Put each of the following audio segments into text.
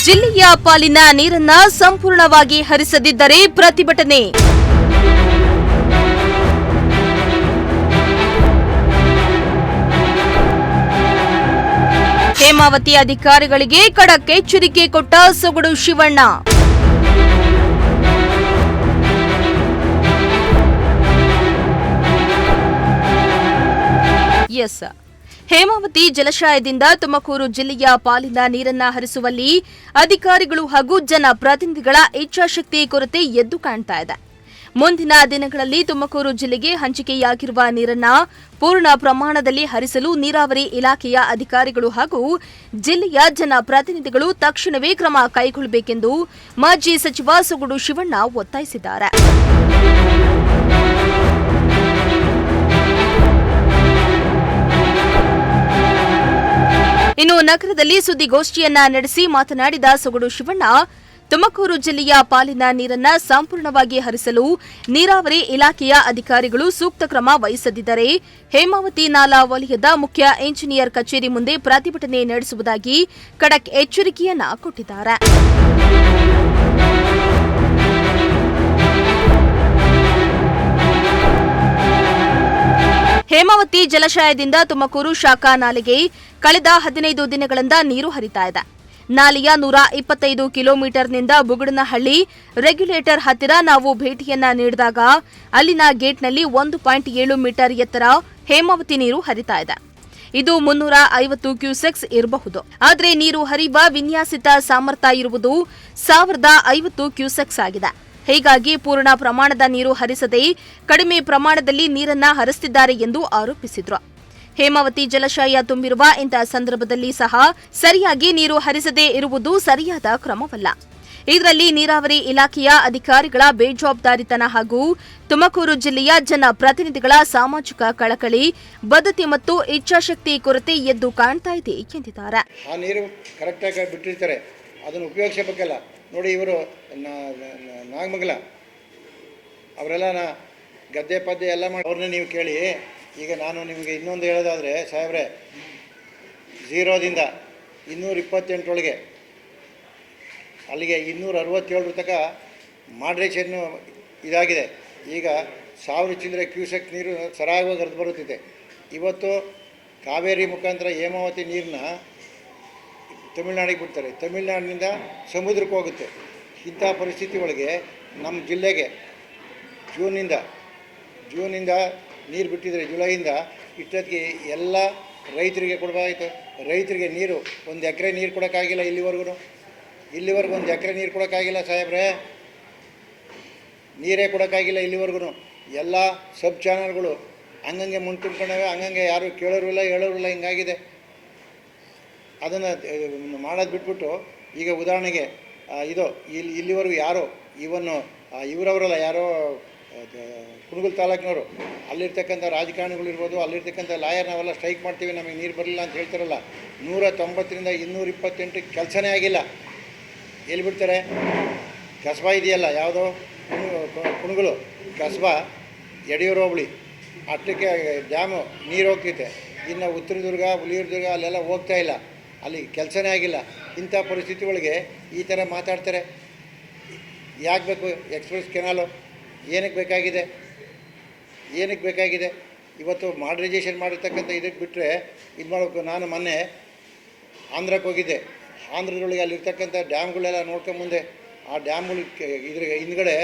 ಜಿಲ್ಲೆಯ ಪಾಲಿನ ನೀರನ್ನ ಸಂಪೂರ್ಣವಾಗಿ ಹರಿಸದಿದ್ದರೆ ಪ್ರತಿಭಟನೆ. ಹೇಮಾವತಿ ಅಧಿಕಾರಿಗಳಿಗೆ ಖಡಕ್ ಎಚ್ಚರಿಕೆ ಕೊಟ್ಟ ಸೊಗಡು ಶಿವಣ್ಣ. ಹೇಮಾವತಿ ಜಲಾಶಯದಿಂದ ತುಮಕೂರು ಜಿಲ್ಲೆಯ ಪಾಲಿನ ನೀರನ್ನ ಹರಿಸುವಲ್ಲಿ ಅಧಿಕಾರಿಗಳು ಹಾಗೂ ಜನಪ್ರತಿನಿಧಿಗಳ ಇಚ್ಛಾಶಕ್ತಿ ಕೊರತೆ ಎದ್ದು ಕಾಣ್ತಾ ಇದೆ. ಮುಂದಿನ ದಿನಗಳಲ್ಲಿ ತುಮಕೂರು ಜಿಲ್ಲೆಗೆ ಹಂಚಿಕೆಯಾಗಿರುವ ನೀರನ್ನ ಪೂರ್ಣ ಪ್ರಮಾಣದಲ್ಲಿ ಹರಿಸಲು ನೀರಾವರಿ ಇಲಾಖೆಯ ಅಧಿಕಾರಿಗಳು ಹಾಗೂ ಜಿಲ್ಲೆಯ ಜನಪ್ರತಿನಿಧಿಗಳು ತಕ್ಷಣವೇ ಕ್ರಮ ಕೈಗೊಳ್ಳಬೇಕೆಂದು ಮಾಜಿ ಸಚಿವ ಸೊಗಡು ಶಿವಣ್ಣ ಒತ್ತಾಯಿಸಿದ್ದಾರೆ. ಇನ್ನು ನಗರದಲ್ಲಿ ಸುದ್ದಿಗೋಷ್ಠಿಯನ್ನ ನಡೆಸಿ ಮಾತನಾಡಿದ ಸೊಗಡು ಶಿವಣ್ಣ, ತುಮಕೂರು ಜಿಲ್ಲೆಯ ಪಾಲಿನ ನೀರನ್ನ ಸಂಪೂರ್ಣವಾಗಿ ಹರಿಸಲು ನೀರಾವರಿ ಇಲಾಖೆಯ ಅಧಿಕಾರಿಗಳು ಸೂಕ್ತ ಕ್ರಮ ವಹಿಸದಿದ್ದರೆ ಹೇಮಾವತಿ ನಾಲಾ ವಲಯದ ಮುಖ್ಯ ಇಂಜಿನಿಯರ್ ಕಚೇರಿ ಮುಂದೆ ಪ್ರತಿಭಟನೆ ನಡೆಸುವುದಾಗಿ ಖಡಕ್ ಎಚ್ಚರಿಕೆಯನ್ನ ಕೊಟ್ಟಿದ್ದಾರೆ. ಹೇಮಾವತಿ ಜಲಾಶಯದಿಂದ ತುಮಕೂರು ಶಾಖಾ ನಾಲೆಗೆ ಕಳೆದ 15 ದಿನಗಳಿಂದ ನೀರು ಹರಿತಾ ಇದೆ. ನಾಲೆಯ 125 ಕಿಲೋಮೀಟರ್ನಿಂದ ಬುಗುಡನಹಳ್ಳಿ ರೆಗ್ಯುಲೇಟರ್ ಹತ್ತಿರ ನಾವು ಭೇಟಿಯನ್ನ ನೀಡಿದಾಗ ಅಲ್ಲಿನ ಗೇಟ್ನಲ್ಲಿ 1.7 ಮೀಟರ್ ಎತ್ತರ ಹೇಮಾವತಿ ನೀರು ಹರಿತಾ ಇದೆ. ಇದು 350 ಕ್ಯೂಸೆಕ್ಸ್ ಇರಬಹುದು. ಆದರೆ ನೀರು ಹರಿಯುವ ವಿನ್ಯಾಸಿತ ಸಾಮರ್ಥ್ಯ ಇರುವುದು 1050 ಕ್ಯೂಸೆಕ್ಸ್ ಆಗಿದೆ. ಹೀಗಾಗಿ ಪೂರ್ಣ ಪ್ರಮಾಣದ ನೀರು ಹರಿಸದೆ ಕಡಿಮೆ ಪ್ರಮಾಣದಲ್ಲಿ ನೀರನ್ನ ಹರಿಸುತ್ತಿದ್ದಾರೆ ಎಂದು ಆರೋಪಿಸಿದರು. ಹೇಮಾವತಿ ಜಲಾಶಯ ತುಂಬಿರುವ ಇಂತಹ ಸಂದರ್ಭದಲ್ಲಿ ಸಹ ಸರಿಯಾಗಿ ನೀರು ಹರಿಸದೇ ಇರುವುದು ಸರಿಯಾದ ಕ್ರಮವಲ್ಲ. ಇದರಲ್ಲಿ ನೀರಾವರಿ ಇಲಾಖೆಯ ಅಧಿಕಾರಿಗಳ ಬೇಜವಾಬ್ದಾರಿತನ ಹಾಗೂ ತುಮಕೂರು ಜಿಲ್ಲೆಯ ಜನಪ್ರತಿನಿಧಿಗಳ ಸಾಮಾಜಿಕ ಕಳಕಳಿ, ಬದ್ಧತೆ ಮತ್ತು ಇಚ್ಛಾಶಕ್ತಿ ಕೊರತೆ ಎದ್ದು ಕಾಣ್ತಾ ಇದೆ ಎಂದಿದ್ದಾರೆ. ಆ ನೀರು ಕರೆಕ್ಟಾಗಿ ಬಿಟ್ಟಿರ್ತಾರೆ, ಅದನ್ನು ಉಪಯೋಗಿಸಬೇಕಲ್ಲ. ನೋಡಿ, ಇವರು ನಾಗಮಂಗಲ ಅವರೆಲ್ಲ ಗದ್ದೆ ಪದ್ದೆ ಎಲ್ಲ ಮಾಡಿ ಅವ್ರನ್ನ ನೀವು ಕೇಳಿ. ಈಗ ನಾನು ನಿಮಗೆ ಇನ್ನೊಂದು ಹೇಳೋದಾದರೆ ಸಾಹೇಬ್ರೆ, 0ದಿಂದ 228 ಅಲ್ಲಿಗೆ 267 ತನಕ ಮಾಡ್ರೇಷನ್ನು ಇದಾಗಿದೆ. ಈಗ 1000 ಚಿಲ್ಲರೆ ಕ್ಯೂಸೆಕ್ ನೀರು ಸರಾಗವಾಗಿ ಹರಿದು ಬರುತ್ತಿದೆ. ಇವತ್ತು ಕಾವೇರಿ ಮುಖಾಂತರ ಹೇಮಾವತಿ ನೀರನ್ನ ತಮಿಳುನಾಡಿಗೆ ಬಿಡ್ತಾರೆ, ತಮಿಳುನಾಡಿನಿಂದ ಸಮುದ್ರಕ್ಕೆ ಹೋಗುತ್ತೆ. ಇಂಥ ಪರಿಸ್ಥಿತಿ ಒಳಗೆ ನಮ್ಮ ಜಿಲ್ಲೆಗೆ ಜೂನಿಂದ ನೀರು ಬಿಟ್ಟಿದ್ದಾರೆ. ಜುಲೈಯಿಂದ ಇಷ್ಟೊತ್ತಿಗೆ ಎಲ್ಲ ರೈತರಿಗೆ ಕೊಡಬೇಕಾಯಿತು. ರೈತರಿಗೆ ನೀರು 1 ಎಕರೆ ನೀರು ಕೊಡೋಕ್ಕಾಗಿಲ್ಲ. ಇಲ್ಲಿವರೆಗೂ 1 ಎಕರೆ ನೀರು ಕೊಡೋಕ್ಕಾಗಿಲ್ಲ ಸಾಹೇಬ್ರೆ, ನೀರೇ ಕೊಡೋಕ್ಕಾಗಿಲ್ಲ ಇಲ್ಲಿವರೆಗೂ. ಎಲ್ಲ ಸಬ್ ಚಾನಲ್ಗಳು ಹಂಗಂಗೆ ಮುಂದೆ ತುಂಬ್ಕೊಂಡವೆ, ಹಂಗಂಗೆ ಯಾರು ಕೇಳೋರು ಇಲ್ಲ ಹೇಳೋರು ಇಲ್ಲ, ಹಿಂಗಾಗಿದೆ. ಅದನ್ನು ಮಾಡೋದು ಬಿಟ್ಬಿಟ್ಟು ಈಗ ಉದಾಹರಣೆಗೆ ಇಲ್ಲಿವರೆಗೂ ಯಾರೋ ಇವರವರಲ್ಲ, ಯಾರೋ ಕುಣಗುಲ್ ತಾಲೂಕಿನವರು, ಅಲ್ಲಿರ್ತಕ್ಕಂಥ ರಾಜಕಾರಣಿಗಳಿರ್ಬೋದು, ಅಲ್ಲಿರ್ತಕ್ಕಂಥ ಲಾಯರ್, ನಾವೆಲ್ಲ ಸ್ಟ್ರೈಕ್ ಮಾಡ್ತೀವಿ ನಮಗೆ ನೀರು ಬರಲಿಲ್ಲ ಅಂತ ಹೇಳ್ತಾರಲ್ಲ. 190ರಿಂದ 228 ಕೆಲಸನೇ ಆಗಿಲ್ಲ. ಎಲ್ಲಿ ಬಿಡ್ತಾರೆ? ಕಸ್ಬಾ ಇದೆಯಲ್ಲ, ಯಾವುದೋ ಕುಣಗುಲು ಕಸ್ಬಾ, ಯಡಿಯೂರು ಹೋಬಳಿ ಅಷ್ಟಕ್ಕೆ ಡ್ಯಾಮು ನೀರು ಹೋಗ್ತೈತೆ. ಇನ್ನು ಉತ್ತರದುರ್ಗ, ಹುಲಿಯೂರು ಅಲ್ಲೆಲ್ಲ ಹೋಗ್ತಾ ಇಲ್ಲ, ಅಲ್ಲಿ ಕೆಲಸನೇ ಆಗಿಲ್ಲ. ಇಂಥ ಪರಿಸ್ಥಿತಿ ಒಳಗೆ ಈ ಥರ ಮಾತಾಡ್ತಾರೆ. ಯಾಕೆ ಬೇಕು ಎಕ್ಸ್ಪ್ರೆಸ್ ಕೆನಾಲು? ಏನಕ್ಕೆ ಬೇಕಾಗಿದೆ? ಇವತ್ತು ಮಾಡ್ರೈಸೇಷನ್ ಮಾಡಿರ್ತಕ್ಕಂಥ ಇದಕ್ಕೆ ಬಿಟ್ಟರೆ ಇದು ಮಾಡಬೇಕು. ನಾನು ಮೊನ್ನೆ ಆಂಧ್ರಕ್ಕೆ ಹೋಗಿದ್ದೆ. ಆಂಧ್ರದೊಳಗೆ ಅಲ್ಲಿರ್ತಕ್ಕಂಥ ಡ್ಯಾಮ್ಗಳೆಲ್ಲ ನೋಡ್ಕೊಂಬಂದೆ. ಆ ಡ್ಯಾಮ್ಗಳು ಇದ್ರ ಹಿಂದ್ಗಡೆ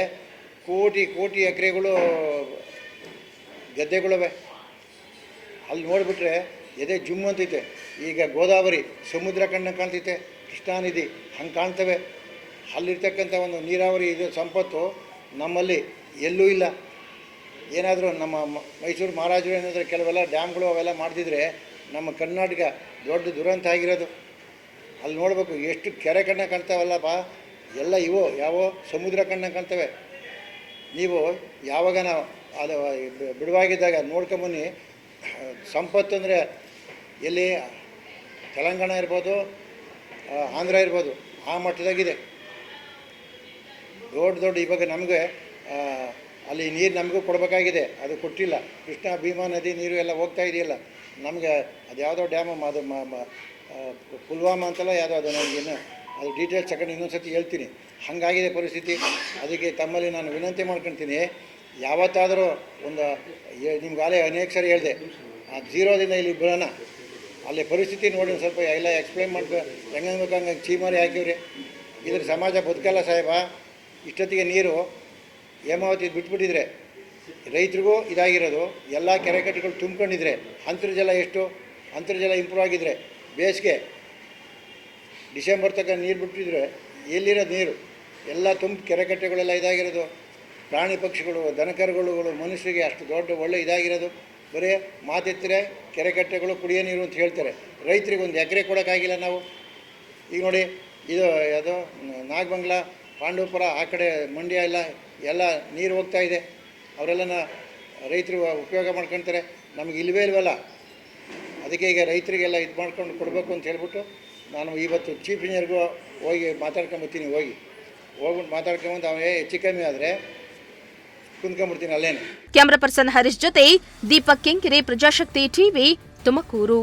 ಕೋಟಿ ಎಕರೆಗಳು ಗದ್ದೆಗಳವೆ. ಅಲ್ಲಿ ನೋಡಿಬಿಟ್ರೆ ಎದೆ ಜುಮ್ ಅಂತೈತೆ. ಈಗ ಗೋದಾವರಿ ಸಮುದ್ರ ಕಾಣ್ತೈತೆ, ಕೃಷ್ಣಾ ನದಿ ಹಂಗೆ ಕಾಣ್ತವೆ. ಅಲ್ಲಿರ್ತಕ್ಕಂಥ ಒಂದು ನೀರಾವರಿ ಇದು ಸಂಪತ್ತು ನಮ್ಮಲ್ಲಿ ಎಲ್ಲೂ ಇಲ್ಲ. ಏನಾದರೂ ನಮ್ಮ ಮೈಸೂರು ಮಹಾರಾಜರು ಏನಾದರೂ ಕೆಲವೆಲ್ಲ ಡ್ಯಾಮ್ಗಳು ಅವೆಲ್ಲ ಮಾಡ್ತಿದ್ರೆ ನಮ್ಮ ಕರ್ನಾಟಕ ದೊಡ್ಡ ದುರಂತ ಆಗಿರೋದು. ಅಲ್ಲಿ ನೋಡಬೇಕು, ಎಷ್ಟು ಕೆರೆ ಕಣ್ಣ ಕಾಣ್ತಾವಲ್ಲಪ್ಪ, ಎಲ್ಲ ಯಾವ ಸಮುದ್ರ ಕಣ್ಣ ಕಾಣ್ತವೆ. ನೀವು ಯಾವಾಗ ನಾವು ಅದು ಬಿಡುವಾಗಿದ್ದಾಗ ನೋಡ್ಕೊಂಬನ್ನಿ. ಸಂಪತ್ತು ಅಂದರೆ ಎಲ್ಲಿ ತೆಲಂಗಾಣ ಇರ್ಬೋದು, ಆಂಧ್ರ ಇರ್ಬೋದು, ಆ ಮಟ್ಟದಾಗಿದೆ. ದೊಡ್ಡ ಇವಾಗ ನಮಗೆ ಅಲ್ಲಿ ನೀರು ನಮಗೂ ಕೊಡಬೇಕಾಗಿದೆ, ಅದು ಕೊಟ್ಟಿಲ್ಲ. ಕೃಷ್ಣಾ ಭೀಮಾ ನದಿ ನೀರು ಎಲ್ಲ ಹೋಗ್ತಾ ಇದೆಯಲ್ಲ, ನಮಗೆ ಅದು ಯಾವುದೋ ಡ್ಯಾಮು ಅದು ಪುಲ್ವಾಮಾ ಅಂತಲ್ಲ ಯಾವುದೋ ಅದು ನನಗೇನು ಅದು ಡೀಟೇಲ್ಸ್ ತಗೊಂಡು ಇನ್ನೊಂದು ಸತಿ ಹೇಳ್ತೀನಿ. ಹಾಗಾಗಿದೆ ಪರಿಸ್ಥಿತಿ. ಅದಕ್ಕೆ ತಮ್ಮಲ್ಲಿ ನಾನು ವಿನಂತಿ ಮಾಡ್ಕೊಳ್ತೀನಿ, ಯಾವತ್ತಾದರೂ ಒಂದು ನಿಮ್ಗಾಲೇ ಅನೇಕ ಸರಿ ಹೇಳಿದೆ, ಆ ಜೀರೋದಿಂದ ಇಲ್ಲಿ ಬರೋಣ, ಅಲ್ಲಿ ಪರಿಸ್ಥಿತಿ ನೋಡಿ ಸ್ವಲ್ಪ ಎಲ್ಲ ಎಕ್ಸ್ಪ್ಲೈನ್ ಮಾಡ್ಬೇಕು. ಹೆಂಗೆ ಹಂಗೆ ಚೀಮಾರಿ ಹಾಕಿವ್ರಿ, ಇದ್ರ ಸಮಾಜ ಬದುಕಲ್ಲ ಸಾಹೇಬ. ಇಷ್ಟೊತ್ತಿಗೆ ನೀರು ಹೇಮಾವತಿ ಬಿಟ್ಬಿಟ್ಟಿದ್ರೆ ರೈತರಿಗೂ ಇದಾಗಿರೋದು. ಎಲ್ಲ ಕೆರೆಕಟ್ಟೆಗಳು ತುಂಬ್ಕೊಂಡಿದ್ರೆ ಅಂತರ್ಜಲ ಅಂತರ್ಜಲ ಇಂಪ್ರೂವ್ ಆಗಿದ್ರೆ, ಬೇಸಿಗೆ ಡಿಸೆಂಬರ್ ತನಕ ನೀರು ಬಿಟ್ಟಿದ್ರೆ ಎಲ್ಲಿರೋದು ನೀರು ಎಲ್ಲ ಕೆರೆಕಟ್ಟೆಗಳೆಲ್ಲ ಇದಾಗಿರೋದು. ಪ್ರಾಣಿ ಪಕ್ಷಿಗಳು, ದನಕರುಗಳು, ಮನುಷ್ಯರಿಗೆ ಅಷ್ಟು ದೊಡ್ಡ ಒಳ್ಳೆ ಇದಾಗಿರೋದು. ಬರೀ ಮಾತೆತ್ತರೆ ಕೆರೆಕಟ್ಟೆಗಳು ಕುಡಿಯೋ ನೀರು ಅಂತ ಹೇಳ್ತಾರೆ. ರೈತರಿಗೆ ಒಂದು ಎಕರೆ ಕೊಡೋಕ್ಕಾಗಿಲ್ಲ ನಾವು. ಈಗ ನೋಡಿ, ಇದು ಯಾವುದೋ ನಾಗಮಂಗಲ, ಪಾಂಡವಪುರ ಆ ಕಡೆ ಮಂಡ್ಯ ಎಲ್ಲ ನೀರು ಹೋಗ್ತಾ ಇದೆ. ಅವರೆಲ್ಲ ರೈತರು ಉಪಯೋಗ ಮಾಡ್ಕೊಳ್ತಾರೆ, ನಮಗೆ ಇಲ್ವಲ್ಲ. ಅದಕ್ಕೆ ಈಗ ರೈತರಿಗೆಲ್ಲ ಇದು ಮಾಡ್ಕೊಂಡು ಕೊಡಬೇಕು ಅಂತ ಹೇಳ್ಬಿಟ್ಟು ನಾನು ಇವತ್ತು ಚೀಫ್ ಇಂಜಿನಿಯರ್ಗೂ ಹೋಗಿ ಮಾತಾಡ್ಕೊಂಬರ್ತೀನಿ. ಹೋಗ್ಬಿಟ್ಟು ಮಾತಾಡ್ಕೊಂಬಂದು ಅವನೇ ಹೆಚ್ಚು ಕಮ್ಮಿ ಆದರೆ ಕುಂತ್ಕೊಂಡ್ಬಿಡ್ತೀನಿ ಅಲ್ಲೇನೆ. ಕ್ಯಾಮರಾ ಪರ್ಸನ್ ಹರೀಶ್ ಜೊತೆ ದೀಪಕ್ ಕೆಂಕೆರೆ, ಪ್ರಜಾಶಕ್ತಿ ಟಿವಿ, ತುಮಕೂರು.